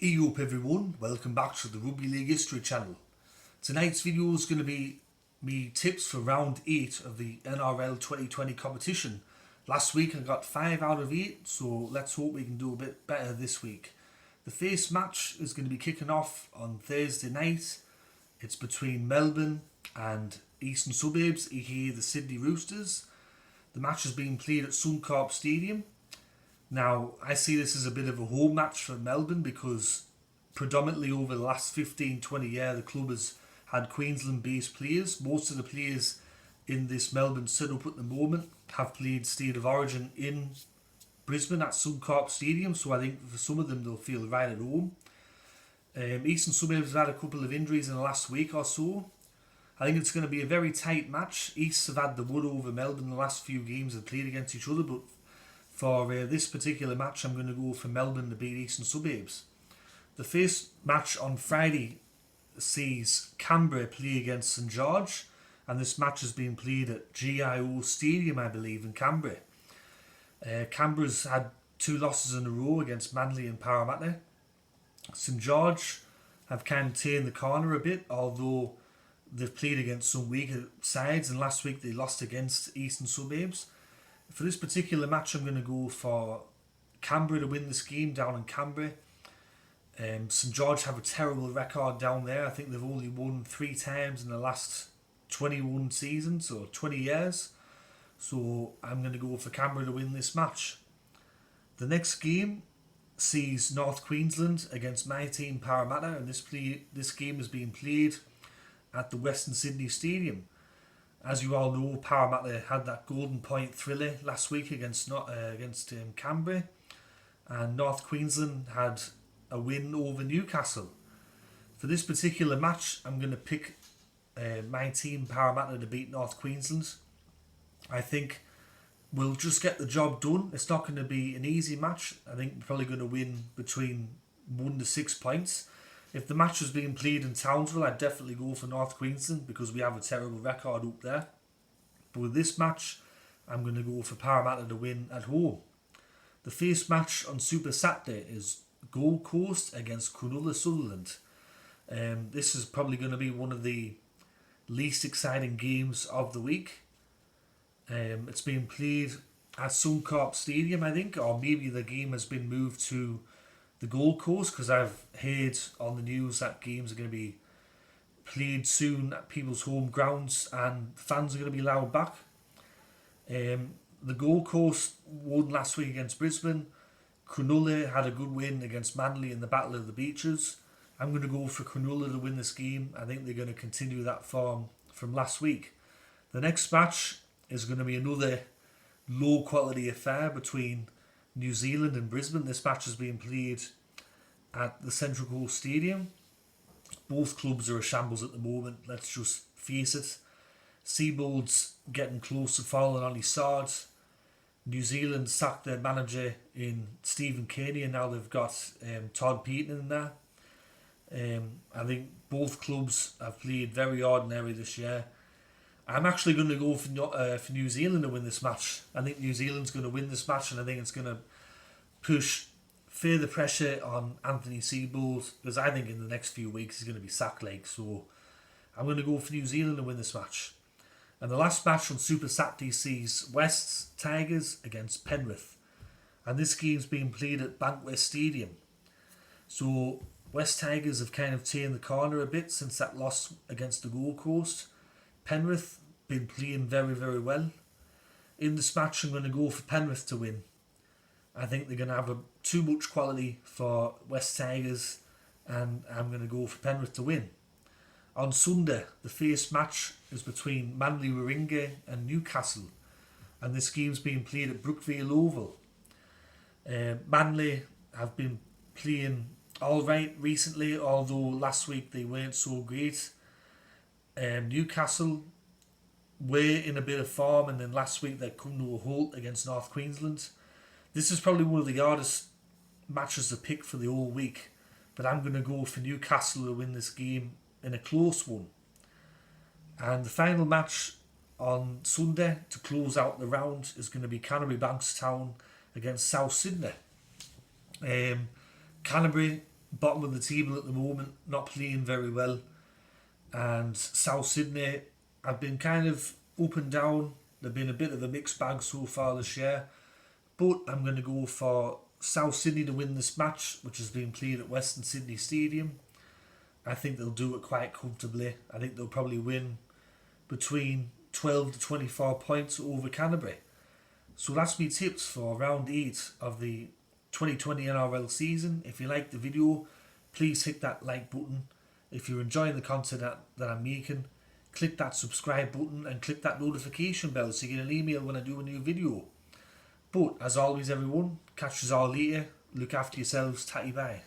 Up everyone, welcome back to the Rugby League History channel. Tonight's video is going to be me tips for round 8 of the NRL 2020 competition. Last week I got 5 out of 8, so let's hope we can do a bit better this week. The first match is going to be kicking off on Thursday night. It's between Melbourne and Eastern Suburbs, aka the Sydney Roosters. The match is being played at Suncorp Stadium. Now, I see this as a bit of a home match for Melbourne because predominantly over the last 15-20 years the club has had Queensland-based players. Most of the players in this Melbourne setup at the moment have played State of Origin in Brisbane at Suncorp Stadium, so I think for some of them they'll feel right at home. Eastern Suburbs have had a couple of injuries in the last week or so. I think it's going to be a very tight match. East have had the wood over Melbourne in the last few games they've played against each other, but for this particular match, I'm going to go for Melbourne to beat Eastern Suburbs. The first match on Friday sees Canberra play against St George, and this match has been played at GIO Stadium, I believe, in Canberra. Canberra's had 2 losses in a row against Manly and Parramatta. St George have kind of turned the corner a bit, although they've played against some weaker sides, and last week they lost against Eastern Suburbs. For this particular match, I'm going to go for Canberra to win this game down in Canberra. St George have a terrible record down there. I think they've only won 3 times in the last 21 seasons or 20 years. So I'm going to go for Canberra to win this match. The next game sees North Queensland against my team Parramatta, and this game is being played at the Western Sydney Stadium. As you all know, Parramatta had that Golden Point thriller last week against Canberra, and North Queensland had a win over Newcastle. For this particular match, I'm going to pick my team Parramatta to beat North Queensland. I think we'll just get the job done. It's not going to be an easy match. I think we're probably going to win between 1 to 6 points. If the match was being played in Townsville, I'd definitely go for North Queensland because we have a terrible record up there. But with this match, I'm going to go for Parramatta to win at home. The first match on Super Saturday is Gold Coast against Cronulla Sutherland. This is probably going to be one of the least exciting games of the week. It's being played at Suncorp Stadium, I think, or maybe the game has been moved to the Gold Coast because I've heard on the news that games are going to be played soon at people's home grounds and fans are going to be allowed back. The Gold Coast won last week against Brisbane. Cronulla had a good win against Manly in the Battle of the Beaches. I'm going to go for Cronulla to win this game. I think they're going to continue that form from last week. The next match is going to be another low quality affair between New Zealand and Brisbane. This match is being played at the Central Coast Stadium. Both clubs are a shambles at the moment, let's just face it. Seabold's getting close to falling on his sword. New Zealand sacked their manager in Stephen Kearney and now they've got Todd Payton in there. I think both clubs have played very ordinary this year. I'm actually going to go for New Zealand to win this match. I think New Zealand's going to win this match and I think it's going to push further pressure on Anthony Seabold because I think in the next few weeks he's going to be sacked. So I'm going to go for New Zealand to win this match. And the last match on Super Saturday sees West Tigers against Penrith. And this game's being played at Bankwest Stadium. So West Tigers have kind of turned the corner a bit since that loss against the Gold Coast. Penrith been playing very, very well. In this match, I'm going to go for Penrith to win. I think they're going to have too much quality for West Tigers, and I'm going to go for Penrith to win. On Sunday, the first match is between Manly-Warringah and Newcastle, and this game's being played at Brookvale Oval. Manly have been playing all right recently, although last week they weren't so great. Newcastle were in a bit of form and then last week they come to a halt against North Queensland. This is probably one of the hardest matches to pick for the whole week, but I'm going to go for Newcastle to win this game in a close one. And the final match on Sunday to close out the round is going to be Canterbury Bankstown against South Sydney. Canterbury bottom of the table at the moment, not playing very well. And South Sydney have been kind of up and down. They've been a bit of a mixed bag so far this year. But I'm going to go for South Sydney to win this match, which has been played at Western Sydney Stadium. I think they'll do it quite comfortably. I think they'll probably win between 12 to 24 points over Canterbury. So that's me tips for round 8 of the 2020 NRL season. If you like the video, please hit that like button. If you're enjoying the content that I'm making, click that subscribe button and click that notification bell so you get an email when I do a new video. But as always everyone, catch us all later. Look after yourselves. Tatty bye.